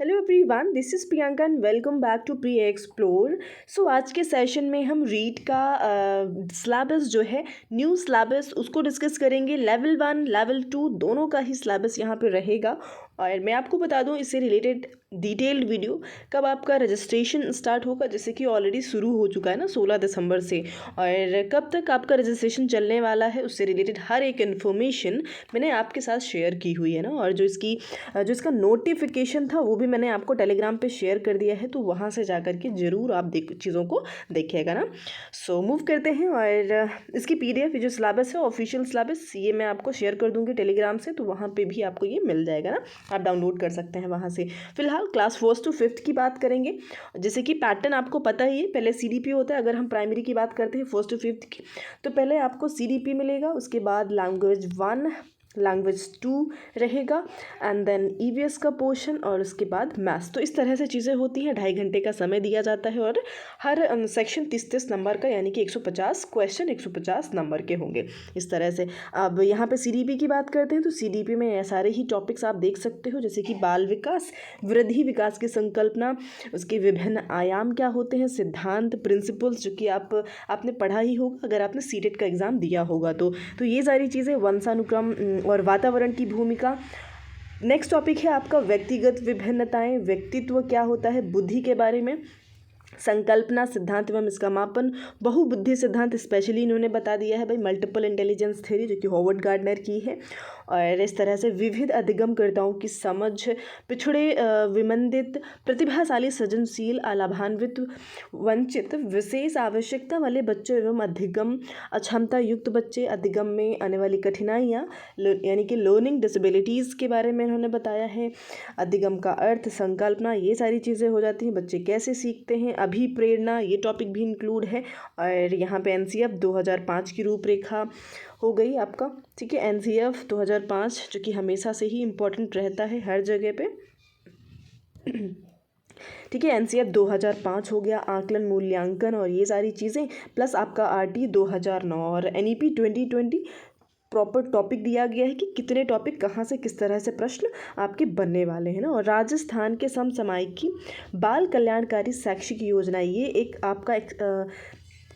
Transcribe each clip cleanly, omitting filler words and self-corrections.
Hello everyone, this is Priyanka and welcome back to pre explore. So आज के session में हम रीड का सिलेबस जो है, न्यू सिलेबस, उसको डिस्कस करेंगे। लेवल 1 लेवल 2 दोनों का ही सिलेबस यहाँ पे रहेगा। और मैं आपको बता दूँ इससे रिलेटेड डिटेल्ड वीडियो कब आपका रजिस्ट्रेशन स्टार्ट होगा, जैसे कि ऑलरेडी शुरू हो चुका है ना 16 दिसंबर से, और कब तक आपका रजिस्ट्रेशन चलने वाला है, उससे रिलेटेड हर एक इन्फॉर्मेशन मैंने आपके साथ शेयर की हुई है ना। और जो इसका नोटिफिकेशन था वो भी मैंने आपको टेलीग्राम पे शेयर कर दिया है, तो वहाँ से जा करके ज़रूर आप चीज़ों को देखिएगा ना। सो मूव करते हैं, और इसकी PDF जो सिलेबस है, ऑफिशियल सिलेबस, ये मैं आपको शेयर कर दूँगी टेलीग्राम से, तो वहाँ पे भी आपको ये मिल जाएगा ना, आप डाउनलोड कर सकते हैं वहाँ से। फिलहाल क्लास 1 to 5 की बात करेंगे। जैसे कि पैटर्न आपको पता ही है, पहले CDP होता है। अगर हम प्राइमरी की बात करते हैं 1st to 5th की, तो पहले आपको CDP मिलेगा, उसके बाद लैंग्वेज 1, लैंग्वेज 2 रहेगा, एंड देन EVS का पोर्शन, और उसके बाद मैथ्स। तो इस तरह से चीज़ें होती हैं। 2.5 घंटे का समय दिया जाता है, और हर सेक्शन 30-30 नंबर का, यानी कि 150 क्वेश्चन 150 नंबर के होंगे, इस तरह से। अब यहाँ पे CDP की बात करते हैं, तो CDP में ये सारे ही टॉपिक्स आप देख सकते हो, जैसे कि बाल विकास, वृद्धि विकास की संकल्पना, उसके विभिन्न आयाम क्या होते हैं, सिद्धांत, प्रिंसिपल्स, जो कि आपने पढ़ा ही होगा अगर आपने सीटेट का एग्ज़ाम दिया होगा तो ये सारी चीज़ें, वंशानुक्रम और वातावरण की भूमिका। नेक्स्ट टॉपिक है आपका व्यक्तिगत विभिन्नताएं, व्यक्तित्व क्या होता है, बुद्धि के बारे में, संकल्पना, सिद्धांत एवं इसका मापन, बहुबुद्धि सिद्धांत स्पेशली इन्होंने बता दिया है भाई, मल्टीपल इंटेलिजेंस थ्योरी जो कि हॉवर्ड गार्डनर की है। और इस तरह से विविध अधिगमकर्ताओं की समझ, पिछड़े, विमंदित, प्रतिभाशाली, सृजनशील, अलाभान्वित, वंचित, विशेष आवश्यकता वाले बच्चों एवं अधिगम अक्षमता युक्त बच्चे, अधिगम में आने वाली कठिनाइयाँ, यानी कि लर्निंग डिसेबिलिटीज़ के बारे में इन्होंने बताया है। अधिगम का अर्थ, संकल्पना, ये सारी चीज़ें हो जाती हैं। बच्चे कैसे सीखते हैं, अभिप्रेरणा, ये टॉपिक भी इंक्लूड है। और यहाँ पे NCF 2005 की रूपरेखा हो गई आपका, ठीक है। NCF 2005 जो कि हमेशा से ही इम्पोर्टेंट रहता है हर जगह पे, ठीक है। NCF 2005 हो गया, आकलन, मूल्यांकन और ये सारी चीज़ें, प्लस आपका RT 2009 और NEP 2020 प्रॉपर टॉपिक दिया गया है कि कितने टॉपिक कहाँ से किस तरह से प्रश्न आपके बनने वाले हैं ना। और राजस्थान के समसामयिकी बाल कल्याणकारी शैक्षिक योजना, ये एक आपका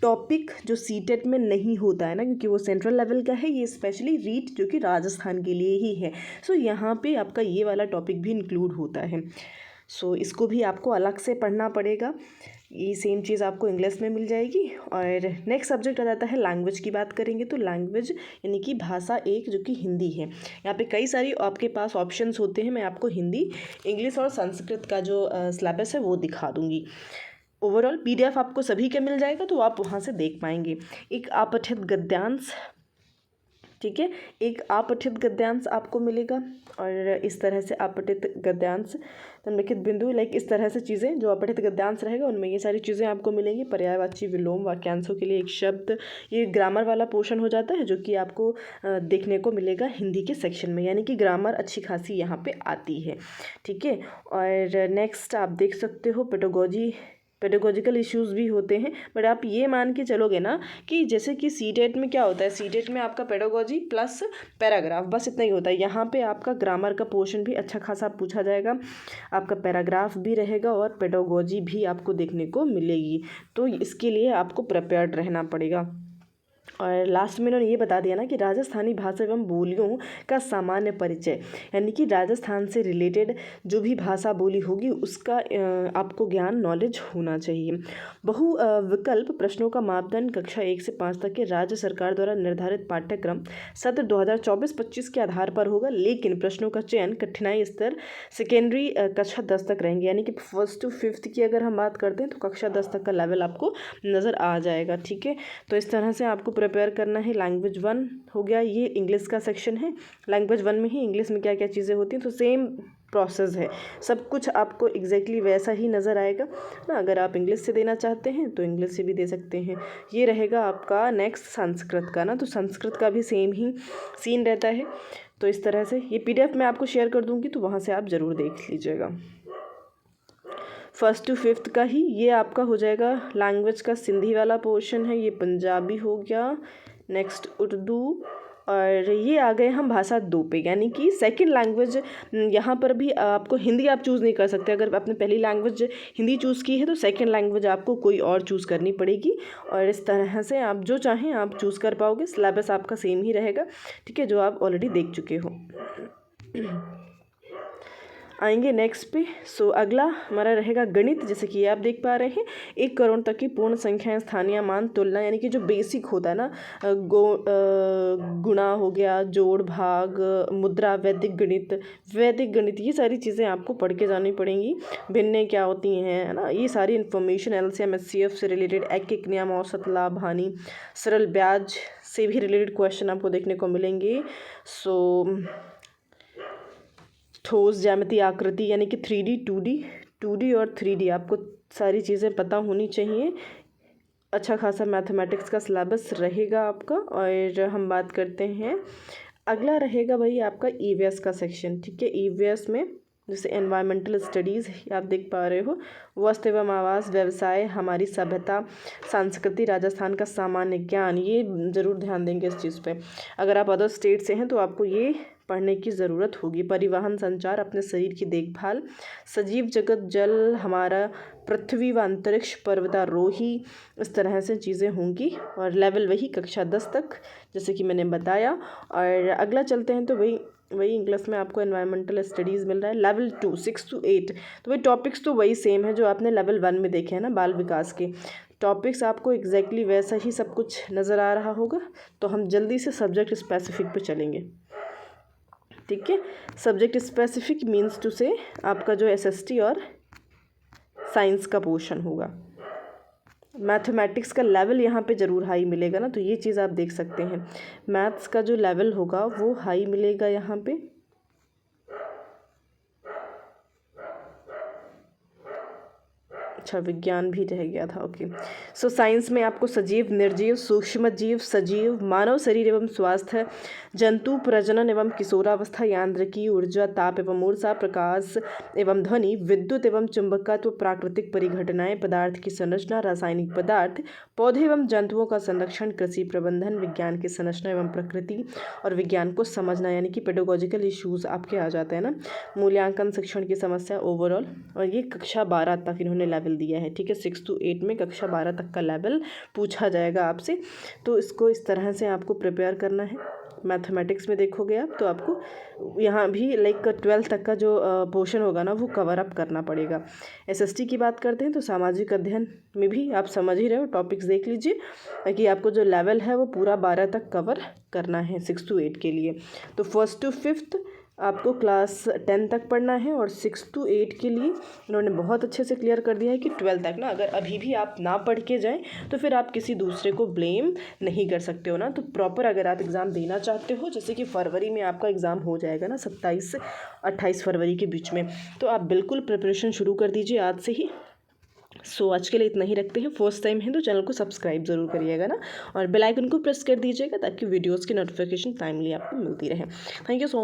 टॉपिक जो सीटेट में नहीं होता है ना, क्योंकि वो सेंट्रल लेवल का है। ये स्पेशली रीट जो कि राजस्थान के लिए ही है। सो यहाँ पे आपका ये वाला टॉपिक भी इंक्लूड होता है। सो इसको भी आपको अलग से पढ़ना पड़ेगा। ये सेम चीज़ आपको इंग्लिश में मिल जाएगी। और नेक्स्ट सब्जेक्ट आ जाता है लैंग्वेज की बात करेंगे, तो लैंग्वेज यानी कि भाषा 1 जो कि हिंदी है। यहाँ पे कई सारी आपके पास ऑप्शंस होते हैं। मैं आपको हिंदी, इंग्लिश और संस्कृत का जो सिलेबस है वो दिखा दूँगी। ओवरऑल PDF आपको सभी का मिल जाएगा, तो आप वहाँ से देख पाएंगे। एक अपठित गद्यांश, ठीक है, एक अपठित गद्यांश आपको मिलेगा। और इस तरह से अपठित गद्यांश, निम्नलिखित बिंदु, लाइक इस तरह से चीज़ें, जो अपठित गद्यांश रहेगा उनमें ये सारी चीज़ें आपको मिलेंगी। पर्यायवाची विलोम वाक्यांशों के लिए एक शब्द, ये ग्रामर वाला पोर्शन हो जाता है, जो कि आपको देखने को मिलेगा हिंदी के सेक्शन में, यानी कि ग्रामर अच्छी खासी यहाँ पे आती है, ठीक है। और नेक्स्ट आप देख सकते हो पेडागोजिकल इश्यूज़ भी होते हैं। बट आप ये मान के चलोगे ना कि जैसे कि सीटेट में क्या होता है, सीटेट में आपका पेडागोजी प्लस पैराग्राफ, बस इतना ही होता है। यहाँ पे आपका ग्रामर का पोर्शन भी अच्छा खासा पूछा जाएगा, आपका पैराग्राफ भी रहेगा और पेडागोजी भी आपको देखने को मिलेगी। तो इसके लिए आपको प्रिपेयर्ड रहना पड़ेगा। और लास्ट में इन्होंने ये बता दिया ना कि राजस्थानी भाषा एवं बोलियों का सामान्य परिचय, यानी कि राजस्थान से रिलेटेड जो भी भाषा बोली होगी उसका आपको ज्ञान, नॉलेज होना चाहिए। बहु विकल्प प्रश्नों का मापदंड कक्षा 1 से 5 तक के राज्य सरकार द्वारा निर्धारित पाठ्यक्रम सत्र 2024-25 के आधार पर होगा, लेकिन प्रश्नों का चयन कठिनाई स्तर सेकेंडरी कक्षा 10 तक रहेंगे, यानी कि 1st to 5th की अगर हम बात करते हैं तो कक्षा 10 तक का लेवल आपको नज़र आ जाएगा, ठीक है। तो इस तरह से आपको प्रिपेयर करना है। लैंग्वेज 1 हो गया, ये इंग्लिश का सेक्शन है। लैंग्वेज 1 में ही इंग्लिश में क्या क्या चीज़ें होती हैं, तो सेम प्रोसेस है, सब कुछ आपको एग्जैक्टली वैसा ही नज़र आएगा ना। अगर आप इंग्लिश से देना चाहते हैं तो इंग्लिश से भी दे सकते हैं। ये रहेगा आपका नेक्स्ट संस्कृत का ना, तो संस्कृत का भी सेम ही सीन रहता है। तो इस तरह से ये PDF मैं आपको शेयर कर दूँगी, तो वहाँ से आप ज़रूर देख लीजिएगा। 1st to 5th का ही ये आपका हो जाएगा। लैंग्वेज का सिंधी वाला पोर्शन है, ये पंजाबी हो गया, नेक्स्ट उर्दू, और ये आ गए हम भाषा 2 पे, यानी कि सेकंड लैंग्वेज। यहाँ पर भी आपको हिंदी आप चूज़ नहीं कर सकते। अगर आपने पहली लैंग्वेज हिंदी चूज़ की है तो सेकंड लैंग्वेज आपको कोई और चूज़ करनी पड़ेगी, और इस तरह से आप जो चाहें आप चूज़ कर पाओगे। सिलेबस आपका सेम ही रहेगा, ठीक है, जो आप ऑलरेडी देख चुके हो। आएंगे नेक्स्ट पे। सो अगला हमारा रहेगा गणित। जैसे कि आप देख पा रहे हैं 1 करोड़ तक की पूर्ण संख्याएं, स्थानीय मान, तुलना, यानी कि जो बेसिक होता है ना, गुणा हो गया, जोड़ भाग, मुद्रा, वैदिक गणित, ये सारी चीज़ें आपको पढ़ के जानी पड़ेंगी। भिन्नें क्या होती हैं, है ना, ये सारी इन्फॉर्मेशन LCM HCF से रिलेटेड, एक नियम, औसत, लाभ, हानि, सरल ब्याज से भी रिलेटेड क्वेश्चन आपको देखने को मिलेंगे। सो ठोस, ज्यामिति, आकृति, यानी कि 3D 2D और 3D आपको सारी चीज़ें पता होनी चाहिए। अच्छा खासा मैथमेटिक्स का सिलेबस रहेगा आपका। और हम बात करते हैं, अगला रहेगा भाई आपका EVS का सेक्शन, ठीक है। EVS में जैसे एनवायरमेंटल स्टडीज़ आप देख पा रहे हो, वस्त्र एवं आवास, व्यवसाय, हमारी सभ्यता, संस्कृति, राजस्थान का सामान्य ज्ञान, ये ज़रूर ध्यान देंगे इस चीज़ पे। अगर आप अदर स्टेट से हैं तो आपको ये पढ़ने की ज़रूरत होगी। परिवहन, संचार, अपने शरीर की देखभाल, सजीव जगत, जल, हमारा पृथ्वी व अंतरिक्ष, पर्वतारोही, इस तरह से चीज़ें होंगी। और लेवल वही कक्षा 10 तक, जैसे कि मैंने बताया। और अगला चलते हैं तो वही इंग्लिश में आपको एनवायरमेंटल स्टडीज़ मिल रहा है। लेवल 2 6 to 8, तो वही टॉपिक्स तो वही सेम है जो आपने लेवल 1 में देखे हैं ना, बाल विकास के टॉपिक्स। आपको एग्जैक्टली वैसा ही सब कुछ नज़र आ रहा होगा। तो हम जल्दी से सब्जेक्ट स्पेसिफिक पे चलेंगे, ठीक है। सब्जेक्ट स्पेसिफिक मीन्स टू से आपका जो SST और साइंस का पोर्शन होगा। मैथमेटिक्स का लेवल यहाँ पे ज़रूर हाई मिलेगा ना, तो ये चीज़ आप देख सकते हैं। मैथ्स का जो लेवल होगा वो हाई मिलेगा यहाँ पे। अच्छा, विज्ञान भी रह गया था, ओके। सो साइंस में आपको सजीव, निर्जीव, सूक्ष्म जीव, सजीव, मानव शरीर एवं स्वास्थ्य, जंतु, प्रजनन एवं किशोरावस्था, यांत्रिकी, ऊर्जा, ताप एवं ऊर्जा, प्रकाश एवं ध्वनि, विद्युत एवं चुंबकत्व, प्राकृतिक परिघटनाएं, पदार्थ की संरचना, रासायनिक पदार्थ, पौधे एवं जंतुओं का संरक्षण, कृषि प्रबंधन, विज्ञान की संरचना एवं प्रकृति और विज्ञान को समझना, यानी कि पेडागोजिकल इश्यूज आपके आ जाते हैं ना। मूल्यांकन, शिक्षण की समस्या, ओवरऑल। और ये कक्षा 12 तक इन्होंने लेवल दिया है, ठीक है। 6 to 8 में कक्षा 12 तक का लेवल पूछा जाएगा आपसे, तो इसको इस तरह से आपको प्रिपेयर करना है। मैथमेटिक्स में देखोगे आप तो आपको यहाँ भी लाइक 12 तक का जो पोर्शन होगा ना वो कवर अप करना पड़ेगा। SST की बात करते हैं तो सामाजिक अध्ययन में भी आप समझ ही रहे हो, टॉपिक्स देख लीजिए, ताकि आपको जो लेवल है वो पूरा 12 तक कवर करना है 6 to 8 के लिए। तो 1st to 5th आपको क्लास 10 तक पढ़ना है, और 6 to 8 के लिए उन्होंने बहुत अच्छे से क्लियर कर दिया है कि 12 तक ना अगर अभी भी आप ना पढ़ के जाएं तो फिर आप किसी दूसरे को ब्लेम नहीं कर सकते हो ना। तो प्रॉपर अगर आप एग्ज़ाम देना चाहते हो, जैसे कि फरवरी में आपका एग्ज़ाम हो जाएगा ना 27 से 28 फरवरी के बीच में, तो आप बिल्कुल प्रिपरेशन शुरू कर दीजिए आज से ही। सो आज के लिए इतना ही रखते हैं। फर्स्ट टाइम है तो चैनल को सब्सक्राइब ज़रूर करिएगा ना, और बेल आइकन को प्रेस कर दीजिएगा ताकि वीडियोज़ की नोटिफिकेशन टाइमली आपको मिलती रहे। Thank you so